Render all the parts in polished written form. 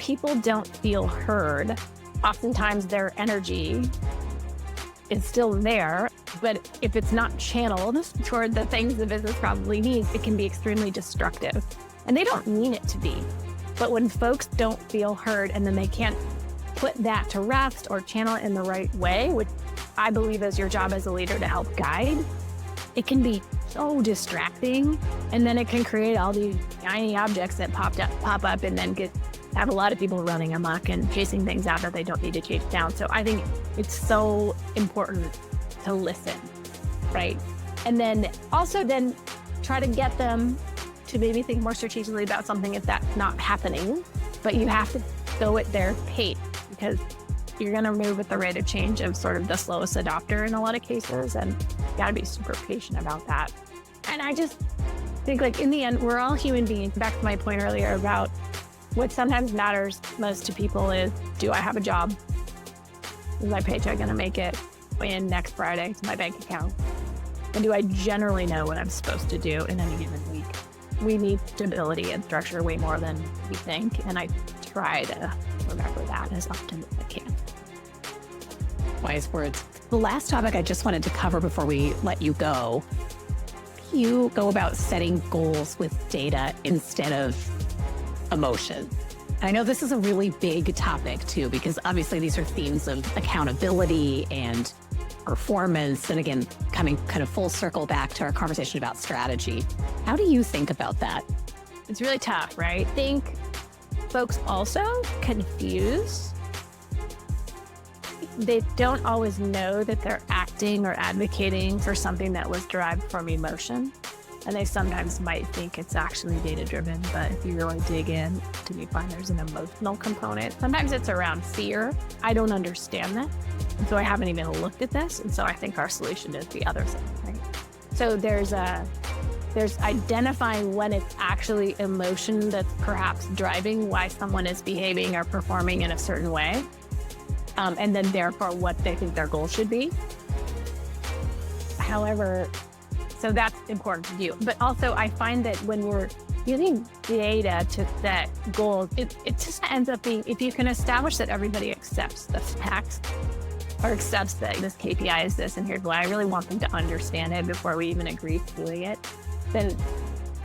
people don't feel heard, oftentimes their energy is still there, but if it's not channeled toward the things the business probably needs, it can be extremely destructive. And they don't mean it to be. But when folks don't feel heard and then they can't put that to rest or channel it in the right way, which I believe is your job as a leader to help guide, it can be so distracting. And then it can create all these shiny objects that pop up and then have a lot of people running amok and chasing things out that they don't need to chase down. So I think it's so important to listen, right? And then also then try to get them to maybe think more strategically about something if that's not happening, but you have to go at their pace because you're going to move at the rate of change of sort of the slowest adopter in a lot of cases. And you got to be super patient about that. And I just think like in the end, we're all human beings. Back to my point earlier about what sometimes matters most to people is, do I have a job? Is my paycheck going to make it in next Friday to my bank account? And do I generally know what I'm supposed to do in any given week? We need stability and structure way more than we think. And I try to remember that as often as I can. Wise words. The last topic I just wanted to cover before we let you go, how do you go about setting goals with data instead of emotion? And I know this is a really big topic too, because obviously these are themes of accountability and performance. And again, coming kind of full circle back to our conversation about strategy. How do you think about that? It's really tough, right? I think folks also confuse. They don't always know that they're acting or advocating for something that was derived from emotion. And they sometimes might think it's actually data-driven, but if you really dig in, you find there's an emotional component. Sometimes it's around fear. I don't understand that. And so I haven't even looked at this. And so I think our solution is the other thing, right? So there's identifying when it's actually emotion that's perhaps driving why someone is behaving or performing in a certain way. And then therefore what they think their goal should be. However, so that's important to do. But also I find that when we're using data to set goals, it just ends up being, if you can establish that everybody accepts the facts or accepts that this KPI is this and here's why, I really want them to understand it before we even agree to doing it, then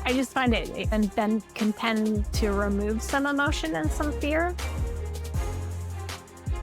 I just find it and then can tend to remove some emotion and some fear.